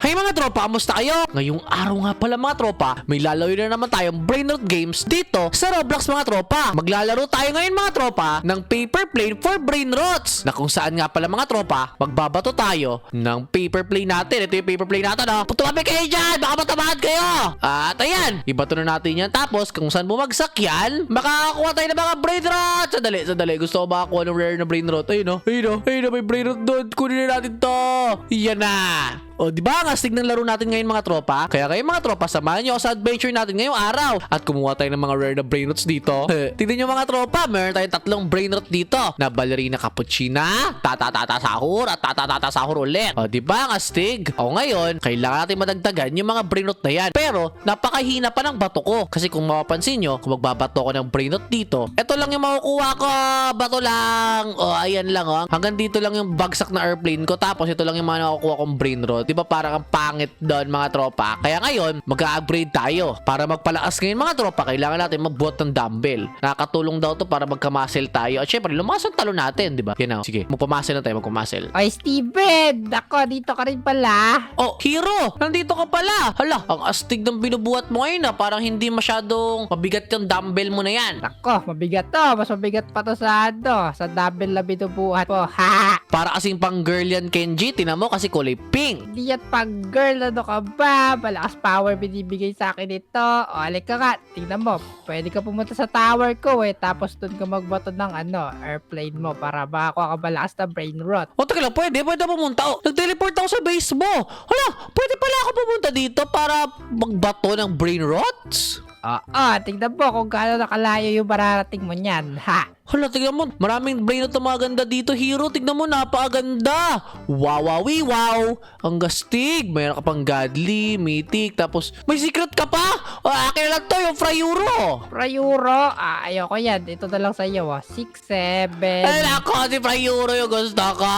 Hey mga tropa, kamusta kayo? Ngayong araw nga pala mga tropa, may lalawin na naman tayong Brainrot Games dito sa Roblox mga tropa. Maglalaro tayo ngayon mga tropa ng paper plane for Brainrots, na kung saan nga pala mga tropa, magbabato tayo ng paper plane natin. Ito yung paper plane natin, ha? Tumapit kayo dyan, baka matamad kayo. At ayan, ibato na natin yan. Tapos kung saan bumagsak yan, makakakuha tayo ng mga Brainrots. Sandali, gusto ko makakuha ng rare na Brainrot. Ayun o, may Brainrot doon. Kunin na natin to. Yan na. O, di ba ang astig ng laro natin ngayon mga tropa? Kaya kayo mga tropa, samahan nyo ako sa adventure natin ngayong araw. At kumuha tayo ng mga rare na Brainrots dito. Tignan nyo mga tropa, meron tayong tatlong Brainrot dito. Na Ballerina Cappuccina, Tata Sahur, at Tata Sahur ulit. O, di ba ang astig? O ngayon, kailangan natin madagdagan yung mga Brainrot na yan. Pero, napakahina pa ng bato ko. Kasi kung mapapansin nyo, kung magbabato ko ng Brainrot dito, ito lang yung makukuha ko. Bato lang. O, ayan lang o. Hanggang dito lang yung bagsak na airplane ko. Tapos, ito lang yung mga nakukuha kong Brainrot. Di ba parang ang pangit doon mga tropa? Kaya ngayon, mag-upgrade tayo. Para magpalakas ngayon mga tropa, kailangan natin magbuhat ng dumbbell. Nakakatulong daw to para magka-muscle tayo. At syempre, lumakas ang talo natin, di ba? Yan na. Sige, magpa-muscle na tayo, magpa-muscle. Oy, Steven! Ako, dito ka rin pala. Oh, Hero! Nandito ka pala! Hala, ang astig ng binubuhat mo ngayon, parang hindi masyadong mabigat yung dumbbell mo na yan. Ako, mabigat to. Mas mabigat pa to sa sa double na binubuhat po. Ha! Para kasing pang girl yan, Kenji. Tinan mo kasi kulay pink. Di yan pag girl, ano ka ba? Malakas power binibigay sa akin ito. O, halika ka. Tingnan mo. Pwede ka pumunta sa tower ko tapos dun ka magbato ng airplane mo para makakuha ka malakas na brain rot. O, teka lang, pwede pumunta. O, nag-teleport ako sa base mo. Hala, pwede pala ako pumunta dito para magbato ng brain rots? Tingnan mo kung gaano nakalayo yung mararating mo niyan. Ha! Hala, tignan mo. Maraming Brainrot na mga ganda dito, Hero. Tignan mo, napakaganda. Wow. Ang gastig. Mayroon ka pang godly, mythic, tapos may secret ka pa. Akin na lang to, yung Frayuro. Frayuro? Ayoko yan. Ito na lang sa iyo. 6, 7. Ay, nako, si Frayuro yung gusto ko.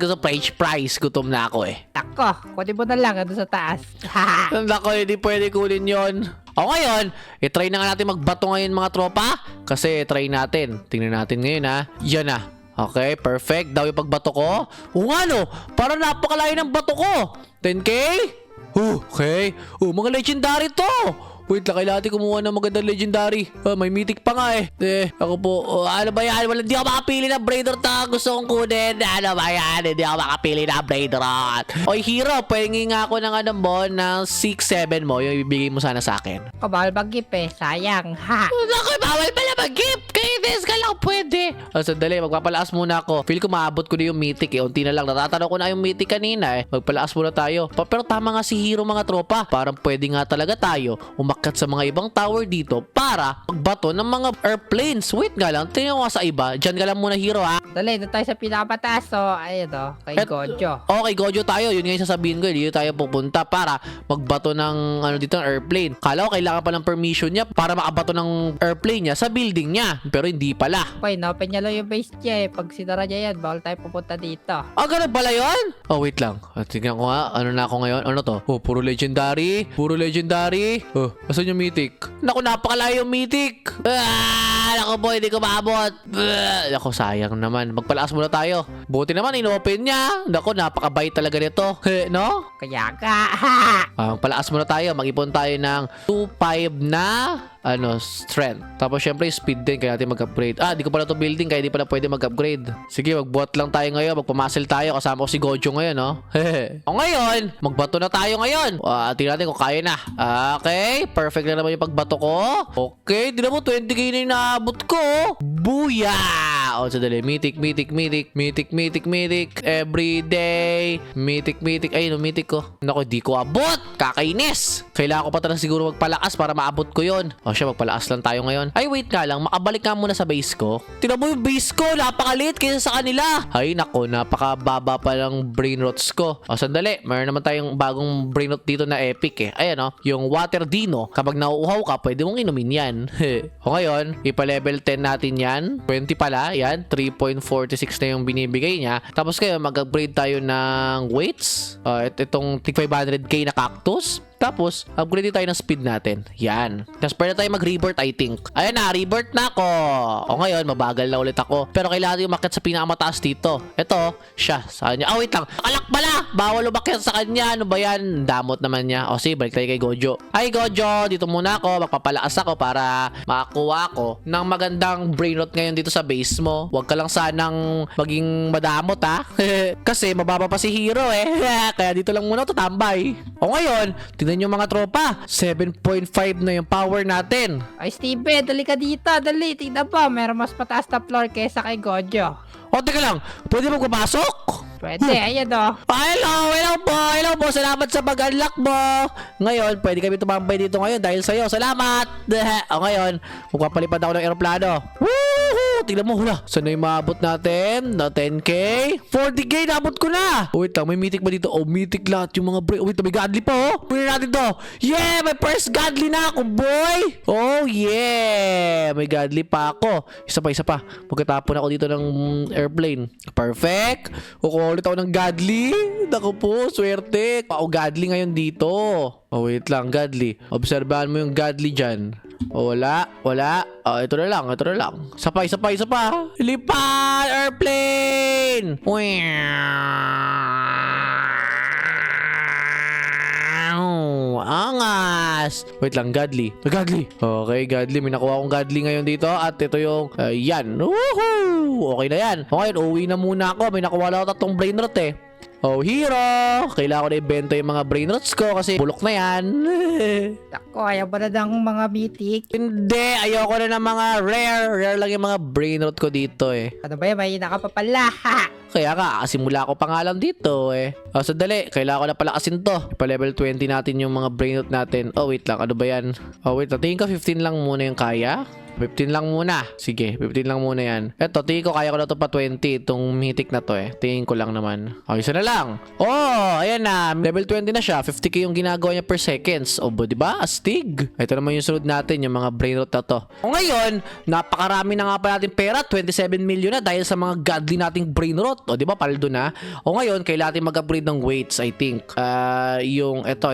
Gusto price. Gutom na ako Ako, kunin mo na lang sa taas. Ha! Nako, hindi pwede kunin yon. O ngayon, i-try na nga natin magbato ngayon mga tropa. Kasi try natin. Tingnan natin ngayon ha. Yan na. Okay, perfect. Daw yung pagbato ko. O nga no, para napakalayo ng bato ko. 10k? Okay. Mga legendary to. Wait lang, kailangan natin kumuha ng magandang legendary. May mythic pa nga ako po, ano ba yan? Hindi ako makapili ng Brainrot na gusto kong kunin. Ano ba yan? Hindi ako makapili ng Brainrot. Oy, Hero, pwede nga ako ng ng 6-7 mo. Yung ibibigay mo sana sa akin. Bawal mag-gip sayang. Ha! Naku, bawal pala mag-gift. Kainis ka lang pwede. Sandali, magpapalakas muna ako. Feel ko maabot ko na yung mythic Unti na lang. Natatanong ko na yung mythic kanina Magpalakas muna tayo. Pero tama nga si Hero mga tropa. Parang pwede nga talaga tayo umakyat sa mga ibang tower dito para magbato ng mga airplanes. Wait nga lang, tingnan ko sa iba. Diyan ka lang muna, Hero, ha? Dali, doon tayo sa pinakapataas. Ayun kay Gojo. Okay, Gojo tayo. Yun nga yung sasabihin ko. Dito tayo pupunta para magbato ng dito ng airplane. Kala ko kailangan pa ng permission niya para makabato ng airplane niya sa building niya. Pero hindi pala. Okay, open niya lang yung base niya Pag sinara niya yan, bawal tayo pupunta dito. Ganun pala yun? Wait lang. Tingnan ko nga. Ano na ako ngayon? Ano to? Puro legendary. Asan yung mythic? Naku, napakalayo yung mythic. Naku boy, hindi ko maabot. Naku, sayang naman. Magpalakas muna tayo. Buti naman, inopen niya. Naku, napakabait talaga nito. No? Kaya ka. Magpalakas muna tayo. Mag-ipon tayo ng 2.5 na strength. Tapos syempre speed din kaya natin mag-upgrade. Di ko pala to building kaya di pala pwede mag-upgrade. Sige, magbuhat lang tayo ngayon. Magpamuscle tayo. Kasama ko si Gojo ngayon, no? O ngayon, magbato na tayo ngayon. Tingnan natin kung kaya na. Okay, perfect na naman yung pagbato ko. Okay, tingnan mo 20k na yung naabot ko. Booyah! Sadali. Mythic. Everyday. Mythic. Ayun, mythic ko. Naku, di ko abot. Kakainis. Kailangan ko pa talaga siguro magpalakas para maabot ko yon. Siya, magpalakas lang tayo ngayon. Ay, wait nga lang. Makabalik nga muna sa base ko. Tingnan mo yung base ko. Napakaliit kaysa sa kanila. Ay, nako. Napakababa pa ng Brainrots ko. Sandali. Mayroon naman tayong bagong Brainrot dito na epic Ayan, yung Water Dino. Kapag nauuhaw ka, pwede mong inumin yan. O ngayon, ipa-level 10 natin yan. 20 pala. Yan. 3.46 na yung binibigay niya. Tapos kayo, mag-upgrade tayo ng weights. Itong 500k na cactus. Tapos, upgrade tayo ng speed natin. Yan. Tapos pwede tayo mag-rebirth, I think. Ayan na, rebirth na ako. O ngayon, mabagal na ulit ako. Pero kailangan yung umakyat sa pinakamataas dito. Ito, siya. Sa kanya. Wait lang. Alak pala! Bawal umakyat sa kanya. Ano ba yan? Damot naman niya. O sige, balik tayo kay Gojo. Ay, Gojo! Dito muna ako. Magpapalakas ako para makakuha ako ng magandang brain rot ngayon dito sa base mo. Huwag ka lang sanang maging madamot, ha? Kasi mababa pa si Hero, eh. Kaya dito lang muna tatambay. O ngayon, tingnan yung mga tropa. 7.5 na yung power natin. Ay, Steve, dali ka dito. Dali, tignan po. Meron mas mataas na floor kaysa kay Gojo. O, teka lang. Pwede magpapasok? Pwede, ayan o. Hello po. Salamat sa pag-unlock mo. Ngayon, pwede kami tumambay dito ngayon dahil sa'yo. Salamat. O ngayon, magpapalipad ako ng aeroplano. Woohoo! Tingnan mo, hula. Saan na yung maabot natin? Na 10k? 40k, naabot ko na. Oh, wait lang, may mythic ba dito? Oh, mythic lahat yung mga break. Oh, wait, may godly pa, oh. Kunin natin to. Yeah, may first godly na ako, boy. Oh, yeah. May godly pa ako. Isa pa. Pagkatapon ako dito ng airplane. Perfect. Kukuha ulit ako ng godly. Naku po, swerte. Pao godly ngayon dito. Oh, wait lang, godly. Obserbahan mo yung godly dyan. Oh, wala. Oh, ito na lang. Isa pa. Lipad! Airplane! Wow! Angas! Wait lang, godly. Okay, godly. May nakuha akong godly ngayon dito. At ito yung, yan. Woohoo! Okay na yan. Okay, uwi na muna ako. May nakuha lang ako 3 brain rot, eh. Oh, Hero! Kailangan ko na ibenta yung mga brain rots ko kasi bulok na yan. Ako, ayaw ba na ng mga mythic? Hindi, ayoko na ng mga rare. Rare lang yung mga brain rot ko dito eh. Ano ba yan? May ka pa pala. Ha! Kaya ka, simula ko pa nga lang dito eh. Oh, sandali, kailangan ko na palakasin to. Pa-level 20 natin yung mga brain rot natin. Oh, wait lang, ano ba yan? Oh, wait lang, tingin ko 15 lang muna yung kaya. 15 lang muna. Sige, 15 lang muna yan. Eto, tingin ko kaya ko na to pa 20. Itong mythic na to eh. Tingin ko lang naman. O, isa na lang. Oh, ayan na. Level 20 na siya. 50k yung ginagawa niya per seconds. O, diba? Astig. Ito naman yung sunod natin. Yung mga brain rot na to. O ngayon, napakarami na nga pa natin pera. 27 million na dahil sa mga godly nating brain rot. O, diba? Paldo na. O ngayon, kailangan natin mag-upgrade ng weights, I think. Yung, ito.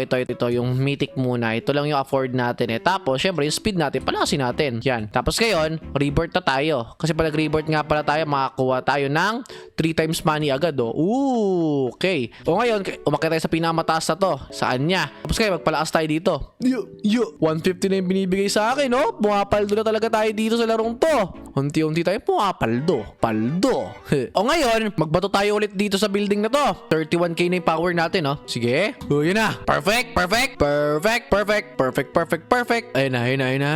Yung mythic muna. Ito lang yung afford natin eh. Tapos, syempre, yung speed natin. Palakasin natin. Yan. Tapos ngayon, rebirth na tayo. Kasi pag nag-rebirth nga pala tayo, makakuha tayo ng 3 times money agad, oh. Ooh, okay. O ngayon, umakyat tayo sa pinakamataas na to. Saan niya? Tapos kayo, magpalakas tayo dito. 150 na yung binibigay sa akin, oh. Pumapaldo na talaga tayo dito sa larong to. Unti-unti tayo pumapaldo. Paldo. O ngayon, magbato tayo ulit dito sa building na to. 31k na yung power natin, oh. Sige. O, yun na. Perfect. Ayun na.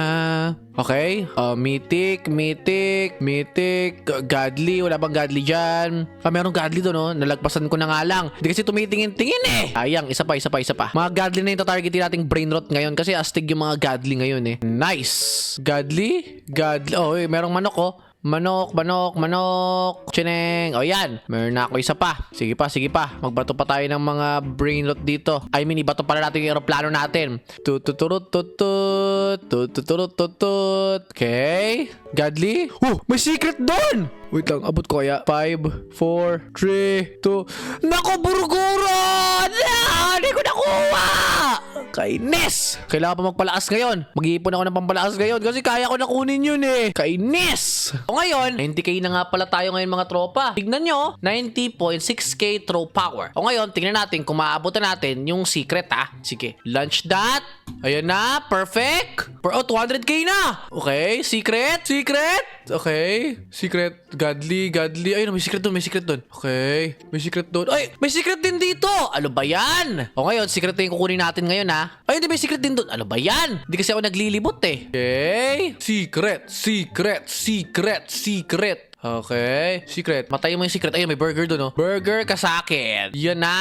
Okay. Mythic. Godly. Wala bang godly dyan? Meron godly doon, no? Nalagpasan ko na nga lang. Hindi kasi tumitingin-tingin eh. Ayang, isa pa. Mga godly na yung tatargetin nating brain rot ngayon kasi astig yung mga godly ngayon eh. Nice. Godly. Oh, merong manok, oh. Manok. Chineng. O yan. Meron na ako isa pa. Sige pa. Magbato pa tayo ng mga brain rot dito. I mean, ibato pala natin yung aeroplano natin. Tutut. Okay. Godly. Oh, may secret doon. Wait lang, abot ko kaya. 5, 4, 3, 2. Nako, burguron! Hindi ko nakuha! Kainis! Kailangan pa magpalakas ngayon. Mag-iipon ako ng pampalakas ngayon kasi kaya ko na kunin yun eh. Kainis! O ngayon, 90k na nga pala tayo ngayon mga tropa. Tignan nyo, 90.6k throw power. O ngayon, tignan natin kung maaabot na natin yung secret ha. Sige, launch that. Ayan na, perfect. 200k na. Okay, secret. Okay, secret. Godly. Ayun, may secret doon. Okay, may secret doon. Ay, may secret din dito. Ano ba yan? O ngayon, secret na yung kukunin natin ngayon ha. Ay, hindi, may secret din doon. Ano ba yan? Hindi kasi ako naglilibot eh. Okay. Secret. Okay. Secret. Matayin mo yung secret. Ayun, may burger doon, oh. Burger ka sa akin. Yan na.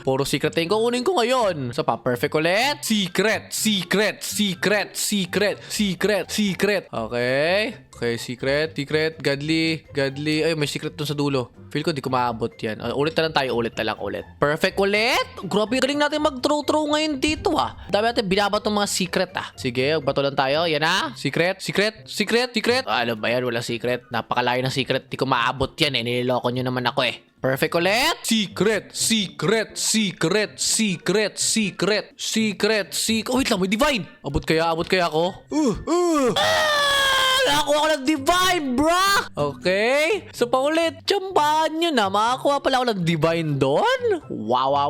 Puro secret yung kukunin ko ngayon. So pa, perfect ulit. Secret. Okay. Okay, secret, godly. Ay, may secret dun sa dulo. Feel ko di ko maabot yan. Ulit na lang tayo, ulit. Perfect ulit. Grabe, galing natin mag-throw ngayon dito Dami natin binabato mga secret Sige, magbato lang tayo. Yan Secret. Ano ba yan? Wala secret. Napakalayo ng secret. Di ko maabot yan Nililoko nyo naman ako Perfect ulit. Secret. Oh, wait lang, may divine. Abot kaya ako? Nakakuha ko ng divine, bro! Okay. So, paulit. Tsambahan nyo na. Makakuha pala ako ng divine doon. Wow.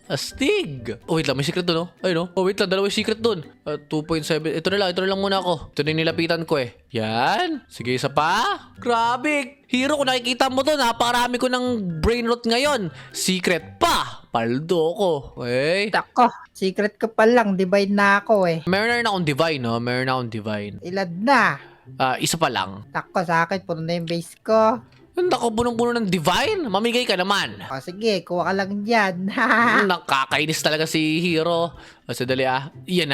Astig. Oh, wait lang. May secret doon, Ayun, Oh, wait lang. Dalawang secret doon. 2.7. Ito na lang muna ako. Ito na yung nilapitan ko Yan. Sige, isa pa. Grabe. Hero, kung nakikita mo to, napakarami ko ng brain rot ngayon. Secret pa. Paldo ko. Okay. Tako, secret ko pa lang, divine na ako Meron na akong divine, no? Ilan na? Isa pa lang. Tako, sa akin, puno na yung base ko. Nako, punong-puno ng divine. Mamigay ka naman. O sige, kuha ka lang dyan. Nakakainis talaga si Hero. Sadali Yan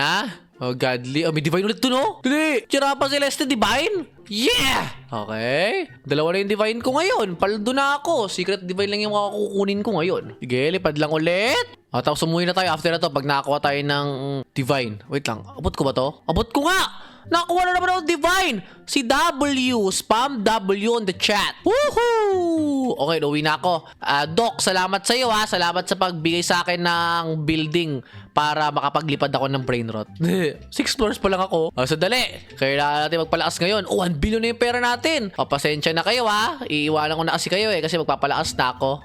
Oh, godly. Oh, may divine ulit dun, Dali. Tira pa Celeste divine. Yeah! Okay. Dalawa na yung divine ko ngayon. Paldo na ako. Secret divine lang yung kukunin ko ngayon. Sige, lipad lang ulit. Tapos umuwi na tayo after na to pag nakakuha tayo ng divine. Wait lang. Abot ko ba to? Abot ko nga! Nakakuha na naman ako ng divine! Si W. Spam W on the chat. Woohoo! Okay, uwi na ako. Doc, salamat sa iyo Salamat sa pagbigay sa akin ng building para makapaglipad ako ng brain rot. 6 floors pa lang ako. Sadali. Kailangan natin magpalakas ngayon. 1 billion na yung pera natin. Pasensya na kayo Iiwanan ko na kasi kayo kasi magpapalakas na ako.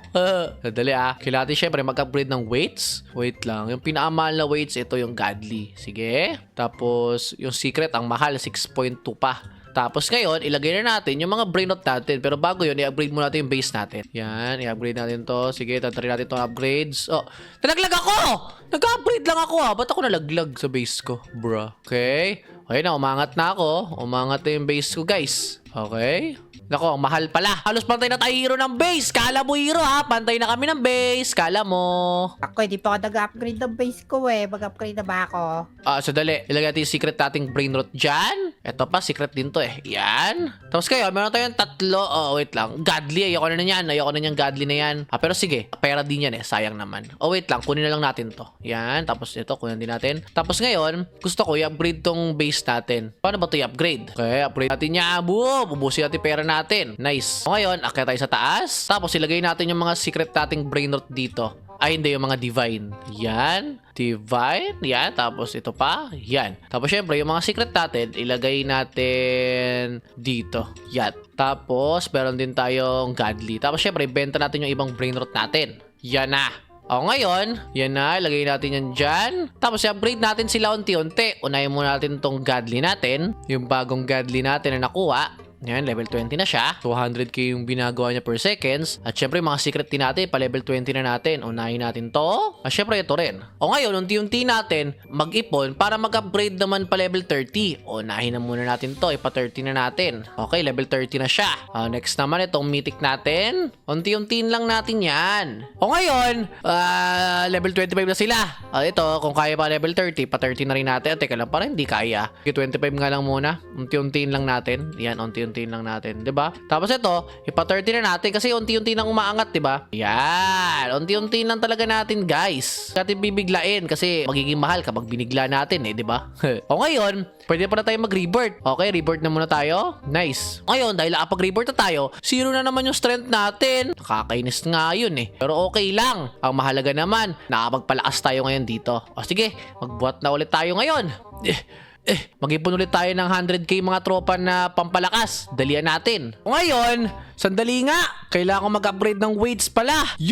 Sadali Kailangan natin syempre mag-upgrade ng weights. Wait lang. Yung pinakamahal na weights, ito yung godly. Sige. Tapos, yung secret, ang mahal, 6.2 pa. Tapos ngayon, ilagay na natin yung mga brain rot natin. Pero bago yun, i-upgrade muna natin yung base natin. Yan, i-upgrade natin to. Sige, tatry natin itong upgrades. Oh, nalaglag ako! Nag-upgrade lang ako Ba't ako nalaglag sa base ko, bro? Okay. Okay na, umangat na ako. Umangat na yung base ko, guys. Okay. Nako, ang mahal pala. Halos pantay na tayo Hero ng base. Kala mo Hero pantay na kami ng base. Kala mo. Ako, hindi pa ako nag-upgrade ng base ko Mag-upgrade na ba ako? Sadali. Ilagay natin yung secret nating brain rot dyan. Ito pa, secret din to Yan. Tapos kayo, meron tayong tatlo. Wait lang. Godly, ayoko na yan. Ayoko na yan, godly na yan. Pero sige, pera din yan sayang naman. Wait lang, kunin na lang natin to. Yan. Tapos ito, kunin din natin. Tapos ngayon, gusto ko i-upgrade tong base natin. Paano ba to i-upgrade? Okay, upgrade natin niya. Boom! Ubusin natin pera natin. Nice. Ngayon, akyat tayo sa taas. Tapos ilagay natin yung mga secret nating brain rot dito. Hindi, yung mga divine. Yan. Divine. Yan. Tapos ito pa. Yan. Tapos syempre, yung mga secret natin, ilagay natin dito. Yan. Tapos, meron din tayong godly. Tapos syempre, ibenta natin yung ibang brain rot natin. Yan na. Ngayon, yan na, ilagay natin yan dyan. Tapos, i-upgrade natin sila unti-unti. Unahin muna natin itong godly natin. Yung bagong godly natin na nakuha. Yan, level 20 na siya. 200k yung binagawa niya per seconds. At syempre, mga secret din natin, pa level 20 na natin. Unahin natin to. At syempre, ito rin. Ngayon, unti-unti natin mag-ipon para mag-upgrade naman pa level 30. Unahin na muna natin to. Ipa 30 na natin. Okay, level 30 na siya. Next naman, itong mythic natin. Unti-untiin lang natin yan. Ngayon, level 25 na sila. Ito, kung kaya pa level 30, pa 30 na rin natin. Teka lang, parang hindi kaya. Okay, 25 nga lang muna. Unti-untiin lang natin. Yan, unti-untiin lang natin, 'di ba? Tapos ito, ipa 30 na natin kasi unti-unti nang umaangat, 'di ba? Yan, unti-unti lang talaga natin, guys. Natin bibiglain kasi magiging mahal kapag binigla natin, 'di ba? Ngayon, pwede pa na tayo mag-rebirth. Okay, rebirth na muna tayo. Nice. Ngayon, dahil nakapag-rebirth na tayo, 0 na naman yung strength natin. Nakakainis nga yun Pero okay lang. Ang mahalaga naman, nakapagpalakas tayo ngayon dito. Sige, magbuhat na ulit tayo ngayon. Mag-ipon ulit tayo ng 100k mga tropa na pampalakas. Dalian natin. Ngayon, sandali nga. Kailangan ko mag-upgrade ng weights pala. 6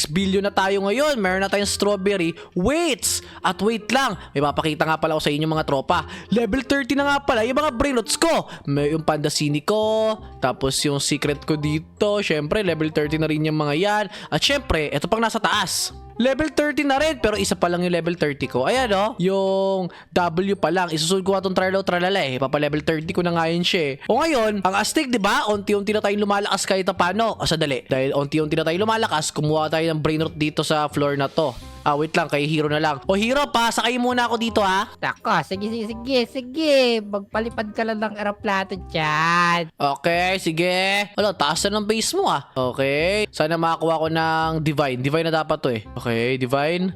billion na tayo ngayon. Meron na tayong strawberry weights. At wait lang, may papakita nga pala ako sa inyo mga tropa. Level 30 na nga pala yung mga brain rots ko. May yung pandasini ko. Tapos yung secret ko dito. Syempre, level 30 na rin yung mga yan. At syempre, ito pang nasa taas. Level 30 na rin, pero isa pa lang yung level 30 ko. Ayan yung W pa lang. Isusunod ko nga itong tralala Papa level 30 ko na nga yun siya ngayon, ang astig, diba? Unti-unti na tayong lumalakas kahit paano. Sadali. Dahil unti-unti na tayong lumalakas, kumuha tayo ng brain rot dito sa floor na to. Wait lang, kay Hero na lang. O Hero, pasakay muna ako dito ha. Tako, sige. Magpalipad ka lang ng aeroplano dyan. Okay, sige. Wala, taas na ng base mo ah. Okay. Sana makakuha ko ng Divine. Divine na dapat to eh. Okay, Divine.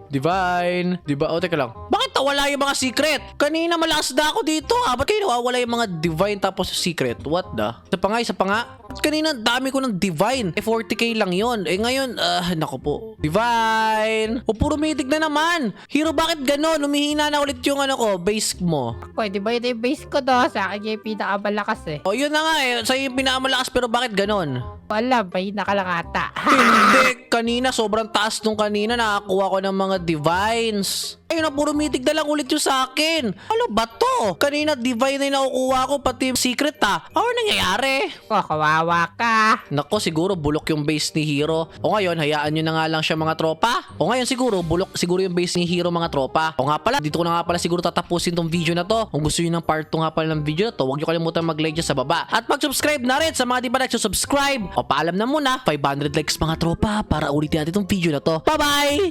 Oh, teka lang. Bakit nawala yung mga secret? Kanina malakas na ako dito ah. Ba't kayo nawawala yung mga Divine tapos secret? What the? Isa pa nga. Kanina dami ko ng Divine. 40k lang yon. Ngayon, nako po. Divine. O puro mythic na naman. Hero, bakit ganon? Humihina na ulit yung base mo. Ako, di ba yun yung base ko do? Sa akin yung pinakamalakas eh. O yun na nga eh. Sa'yo yung pinakamalakas pero bakit ganon? Wala, mahina ka lang ata. Hindi, kanina sobrang taas nung kanina nakakuha ko ng mga divines. Ayun na, puro mythic na lang ulit yung sa akin. Ano ba to? Kanina divine na yung nakukuha ko, pati secret ha. Ano nangyayari? Kawawa ka. Nako, siguro bulok yung base ni Hero. O ngayon, hayaan nyo na nga lang siya mga tropa. O ngayon siguro, bulok siguro yung base ni Hero mga tropa. O nga pala, dito ko na nga pala siguro tatapusin tong video na to. Kung gusto nyo ng part 2 nga pala ng video na to, huwag nyo kalimutan mag-like dyan sa baba. At mag-subscribe na rin sa mga di ba nagsusubscribe. O paalam na muna, 500 likes mga tropa para ulitin natin tong video na to. Bye-bye!